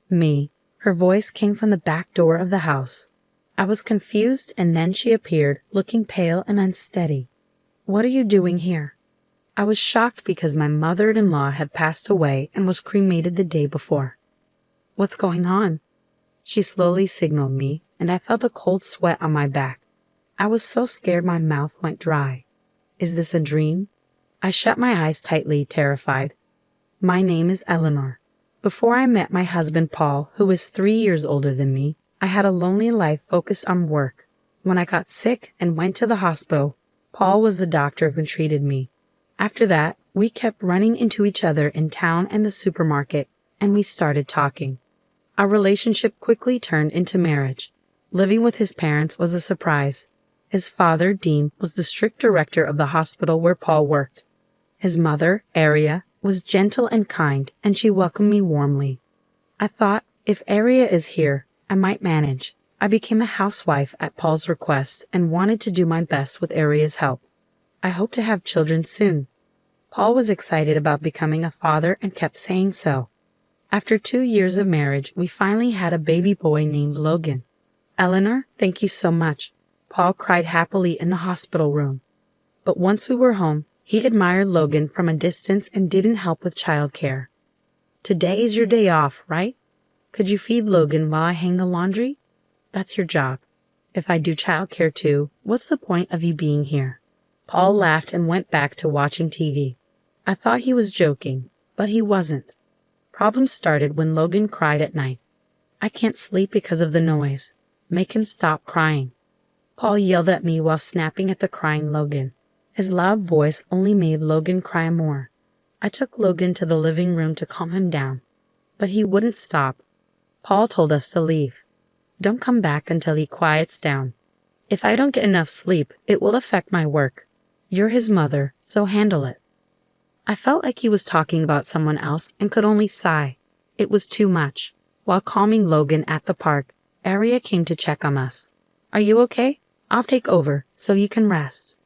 Me. Her voice came from the back door of the house. I was confused, and then she appeared, looking pale and unsteady. "What are you doing here?" I was shocked because my mother-in-law had passed away and was cremated the day before. "What's going on?" She slowly signaled me, and I felt a cold sweat on my back. I was so scared my mouth went dry. "Is this a dream?" I shut my eyes tightly, terrified. "My name is Eleanor. Before I met my husband Paul, who is 3 years older than me, I had a lonely life focused on work. When I got sick and went to the hospital, Paul was the doctor who treated me. After that, we kept running into each other in town and the supermarket, and we started talking. Our relationship quickly turned into marriage. Living with his parents was a surprise. His father, Dean, was the strict director of the hospital where Paul worked. His mother, Aria, was gentle and kind, and she welcomed me warmly. I thought, if Aria is here, I might manage. I became a housewife at Paul's request and wanted to do my best with Aria's help. I hope to have children soon. Paul was excited about becoming a father and kept saying so. After 2 years of marriage, we finally had a baby boy named Logan. "Eleanor, thank you so much." Paul cried happily in the hospital room. But once we were home, he admired Logan from a distance and didn't help with childcare. "Today is your day off, right? Could you feed Logan while I hang the laundry?" "That's your job." "If I do childcare too, what's the point of you being here?" Paul laughed and went back to watching TV. I thought he was joking, but he wasn't. Problems started when Logan cried at night. "I can't sleep because of the noise. Make him stop crying." Paul yelled at me while snapping at the crying Logan. His loud voice only made Logan cry more. I took Logan to the living room to calm him down, but he wouldn't stop. Paul told us to leave. "Don't come back until he quiets down. If I don't get enough sleep, it will affect my work. You're his mother, so handle it." I felt like he was talking about someone else and could only sigh. It was too much. While calming Logan at the park, Aria came to check on us. "Are you okay? I'll take over, so you can rest."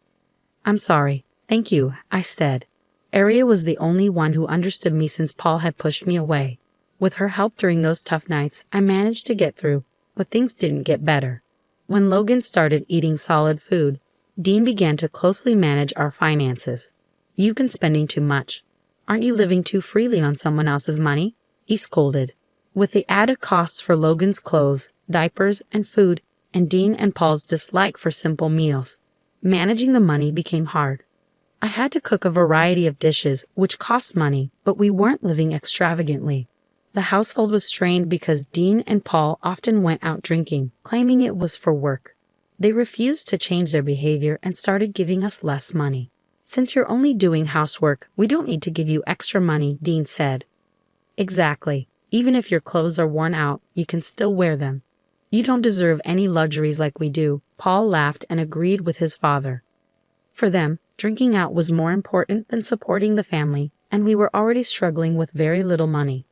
"I'm sorry. Thank you," I said. Aria was the only one who understood me since Paul had pushed me away. With her help during those tough nights, I managed to get through, but things didn't get better. When Logan started eating solid food, Dean began to closely manage our finances. "You've been spending too much. Aren't you living too freely on someone else's money?" he scolded. With the added costs for Logan's clothes, diapers, and food, and Dean and Paul's dislike for simple meals, managing the money became hard. I had to cook a variety of dishes, which cost money, but we weren't living extravagantly. The household was strained because Dean and Paul often went out drinking, claiming it was for work. They refused to change their behavior and started giving us less money. "Since you're only doing housework, we don't need to give you extra money," Dean said. "Exactly. Even if your clothes are worn out, you can still wear them. You don't deserve any luxuries like we do." Paul laughed and agreed with his father. For them, drinking out was more important than supporting the family, and we were already struggling with very little money.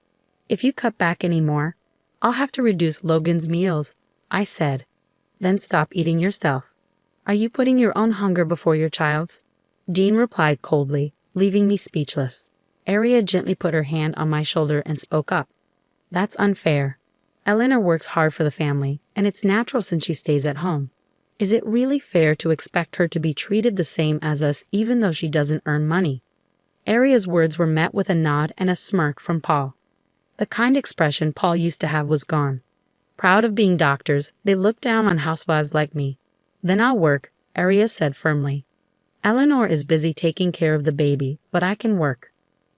"If you cut back any more, I'll have to reduce Logan's meals," I said. "Then stop eating yourself. Are you putting your own hunger before your child's?" Dean replied coldly, leaving me speechless. Aria gently put her hand on my shoulder and spoke up. "That's unfair. Eleanor works hard for the family, and it's natural since she stays at home. Is it really fair to expect her to be treated the same as us even though she doesn't earn money?" Aria's words were met with a nod and a smirk from Paul. The kind expression Paul used to have was gone. Proud of being doctors, they looked down on housewives like me. "Then I'll work," Aria said firmly. "Eleanor is busy taking care of the baby, but I can work."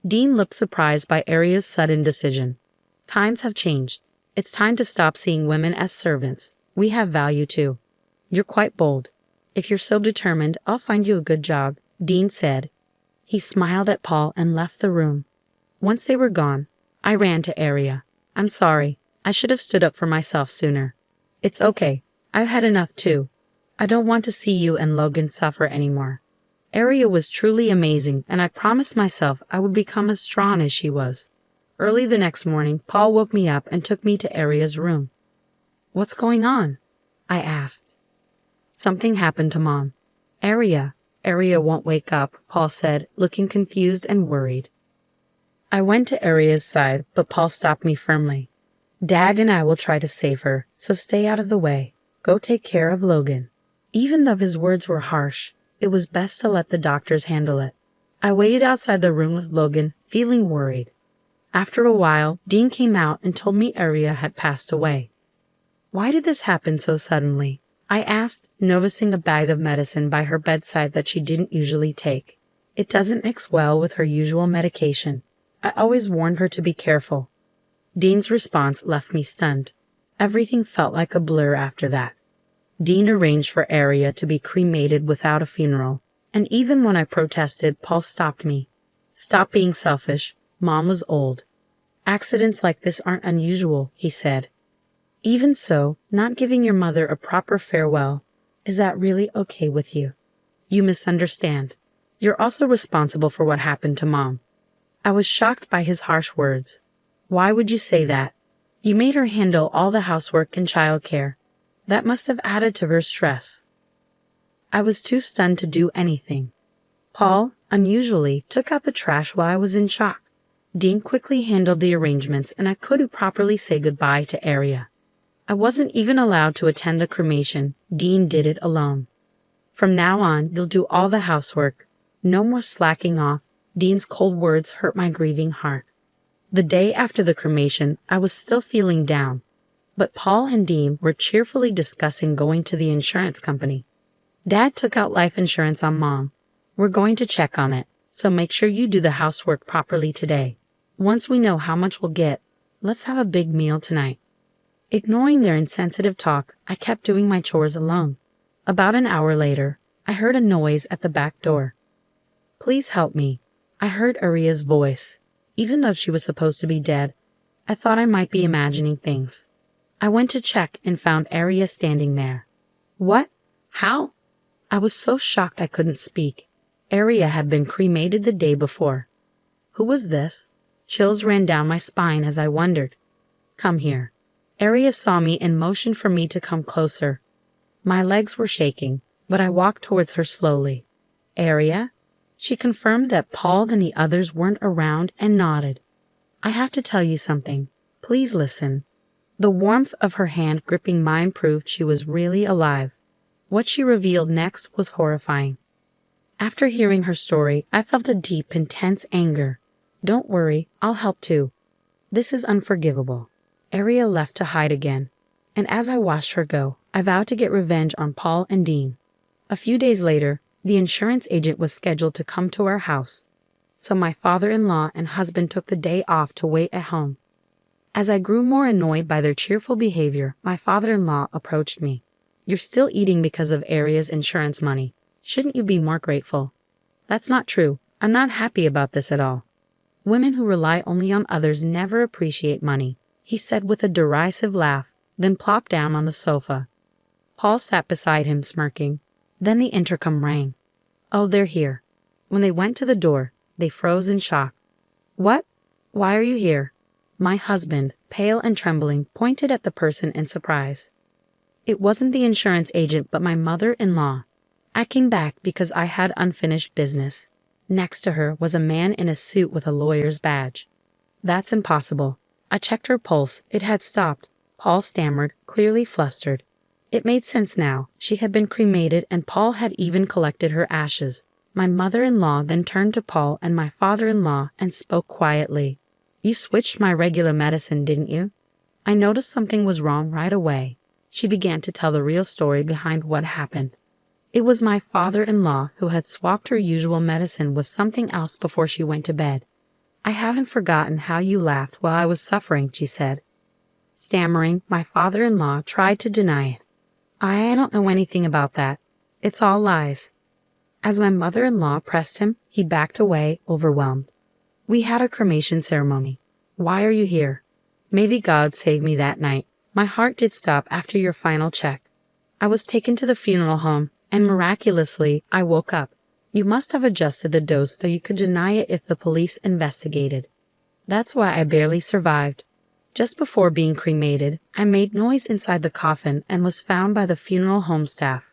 Dean looked surprised by Aria's sudden decision. "Times have changed. It's time to stop seeing women as servants. We have value too." "You're quite bold. If you're so determined, I'll find you a good job," Dean said. He smiled at Paul and left the room. Once they were gone, I ran to Aria. "I'm sorry. I should have stood up for myself sooner." "It's okay. I've had enough too. I don't want to see you and Logan suffer anymore." Aria was truly amazing, and I promised myself I would become as strong as she was. Early the next morning, Paul woke me up and took me to Aria's room. "What's going on?" I asked. "Something happened to Mom." Aria won't wake up," Paul said, looking confused and worried. I went to Aria's side, but Paul stopped me firmly. Dad and I will try to save her, so stay out of the way. Go take care of Logan. Even though his words were harsh, it was best to let the doctors handle it. I waited outside the room with Logan, feeling worried. After a while, Dean came out and told me Aria had passed away. Why did this happen so suddenly? I asked, noticing a bag of medicine by her bedside that she didn't usually take. It doesn't mix well with her usual medication. I always warned her to be careful. Dean's response left me stunned. Everything felt like a blur after that. Dean arranged for Aria to be cremated without a funeral, and even when I protested, Paul stopped me. Stop being selfish. Mom was old. Accidents like this aren't unusual, he said. Even so, not giving your mother a proper farewell, is that really okay with you? You misunderstand. You're also responsible for what happened to Mom. I was shocked by his harsh words. Why would you say that? You made her handle all the housework and childcare. That must have added to her stress. I was too stunned to do anything. Paul, unusually, took out the trash while I was in shock. Dean quickly handled the arrangements and I couldn't properly say goodbye to Aria. I wasn't even allowed to attend the cremation. Dean did it alone. From now on, you'll do all the housework. No more slacking off. Dean's cold words hurt my grieving heart. The day after the cremation, I was still feeling down. But Paul and Dean were cheerfully discussing going to the insurance company. Dad took out life insurance on Mom. We're going to check on it, so make sure you do the housework properly today. Once we know how much we'll get, let's have a big meal tonight. Ignoring their insensitive talk, I kept doing my chores alone. About an hour later, I heard a noise at the back door. Please help me. I heard Aria's voice. Even though she was supposed to be dead, I thought I might be imagining things. I went to check and found Aria standing there. What? How? I was so shocked I couldn't speak. Aria had been cremated the day before. Who was this? Chills ran down my spine as I wondered. Come here. Aria saw me and motioned for me to come closer. My legs were shaking, but I walked towards her slowly. Aria? She confirmed that Paul and the others weren't around and nodded. I have to tell you something. Please listen. The warmth of her hand gripping mine proved she was really alive. What she revealed next was horrifying. After hearing her story, I felt a deep, intense anger. Don't worry, I'll help too. This is unforgivable. Aria left to hide again, and as I watched her go, I vowed to get revenge on Paul and Dean. A few days later, the insurance agent was scheduled to come to our house, so my father-in-law and husband took the day off to wait at home. As I grew more annoyed by their cheerful behavior, my father-in-law approached me. You're still eating because of Aria's insurance money. Shouldn't you be more grateful? That's not true. I'm not happy about this at all. Women who rely only on others never appreciate money, he said with a derisive laugh, then plopped down on the sofa. Paul sat beside him, smirking. Then the intercom rang. Oh, they're here. When they went to the door, they froze in shock. What? Why are you here? My husband, pale and trembling, pointed at the person in surprise. It wasn't the insurance agent, but my mother-in-law. I came back because I had unfinished business. Next to her was a man in a suit with a lawyer's badge. That's impossible. I checked her pulse. It had stopped. Paul stammered, clearly flustered. It made sense now. She had been cremated and Paul had even collected her ashes. My mother-in-law then turned to Paul and my father-in-law and spoke quietly. You switched my regular medicine, didn't you? I noticed something was wrong right away. She began to tell the real story behind what happened. It was my father-in-law who had swapped her usual medicine with something else before she went to bed. I haven't forgotten how you laughed while I was suffering, she said. Stammering, my father-in-law tried to deny it. I don't know anything about that. It's all lies. As my mother-in-law pressed him, he backed away, overwhelmed. We had a cremation ceremony. Why are you here? Maybe God saved me that night. My heart did stop after your final check. I was taken to the funeral home, and miraculously, I woke up. You must have adjusted the dose so you could deny it if the police investigated. That's why I barely survived. Just before being cremated, I made noise inside the coffin and was found by the funeral home staff.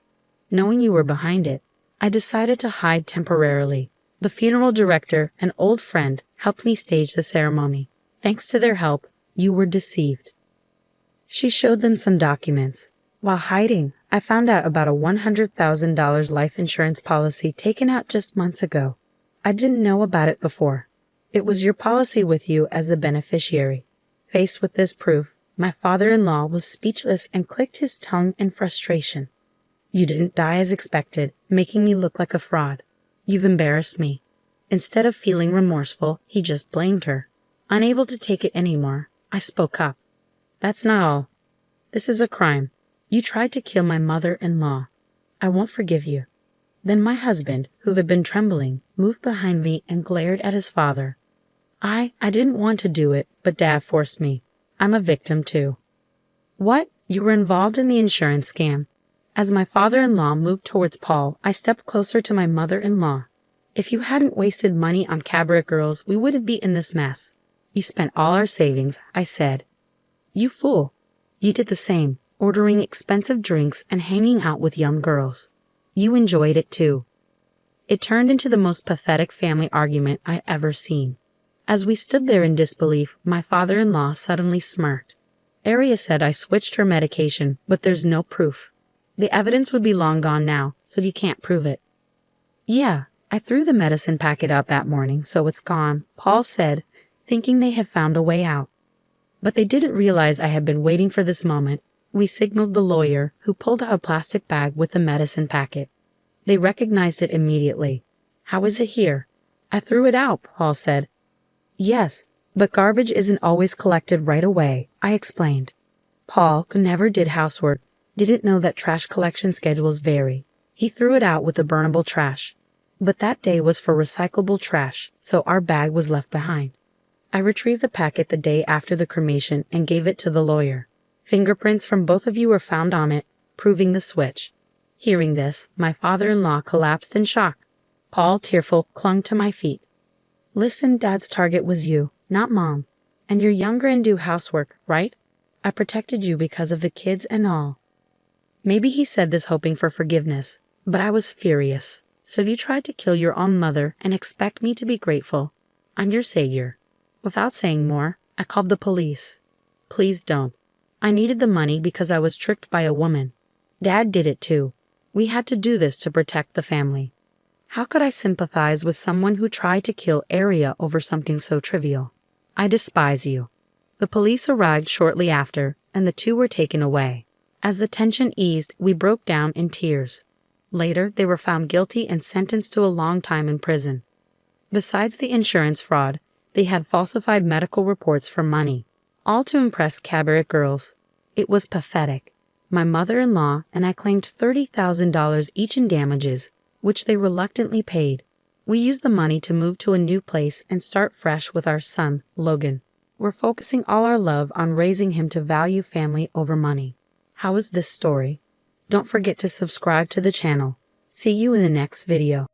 Knowing you were behind it, I decided to hide temporarily. The funeral director, an old friend, helped me stage the ceremony. Thanks to their help, you were deceived. She showed them some documents. While hiding, I found out about a $100,000 life insurance policy taken out just months ago. I didn't know about it before. It was your policy with you as the beneficiary. Faced with this proof, my father-in-law was speechless and clicked his tongue in frustration. You didn't die as expected, making me look like a fraud. You've embarrassed me. Instead of feeling remorseful, he just blamed her. Unable to take it anymore, I spoke up. That's not all. This is a crime. You tried to kill my mother-in-law. I won't forgive you. Then my husband, who had been trembling, moved behind me and glared at his father. I didn't want to do it, but Dad forced me. I'm a victim too. What? You were involved in the insurance scam? As my father-in-law moved towards Paul, I stepped closer to my mother-in-law. If you hadn't wasted money on cabaret girls, we wouldn't be in this mess. You spent all our savings, I said. You fool. You did the same, ordering expensive drinks and hanging out with young girls. You enjoyed it too. It turned into the most pathetic family argument I ever seen. As we stood there in disbelief, my father-in-law suddenly smirked. Aria said I switched her medication, but there's no proof. The evidence would be long gone now, so you can't prove it. Yeah, I threw the medicine packet out that morning, so it's gone, Paul said, thinking they had found a way out. But they didn't realize I had been waiting for this moment. We signaled the lawyer, who pulled out a plastic bag with the medicine packet. They recognized it immediately. How is it here? I threw it out, Paul said. Yes, but garbage isn't always collected right away, I explained. Paul, who never did housework, didn't know that trash collection schedules vary. He threw it out with the burnable trash. But that day was for recyclable trash, so our bag was left behind. I retrieved the packet the day after the cremation and gave it to the lawyer. Fingerprints from both of you were found on it, proving the switch. Hearing this, my father-in-law collapsed in shock. Paul, tearful, clung to my feet. Listen, Dad's target was you, not Mom. And you're younger and do housework, right? I protected you because of the kids and all. Maybe he said this hoping for forgiveness, but I was furious. So you tried to kill your own mother and expect me to be grateful. I'm your savior. Without saying more, I called the police. Please don't. I needed the money because I was tricked by a woman. Dad did it too. We had to do this to protect the family. How could I sympathize with someone who tried to kill Aria over something so trivial? I despise you. The police arrived shortly after, and the two were taken away. As the tension eased, we broke down in tears. Later, they were found guilty and sentenced to a long time in prison. Besides the insurance fraud, they had falsified medical reports for money, all to impress cabaret girls. It was pathetic. My mother-in-law and I claimed $30,000 each in damages, which they reluctantly paid. We used the money to move to a new place and start fresh with our son, Logan. We're focusing all our love on raising him to value family over money. How is this story? Don't forget to subscribe to the channel. See you in the next video.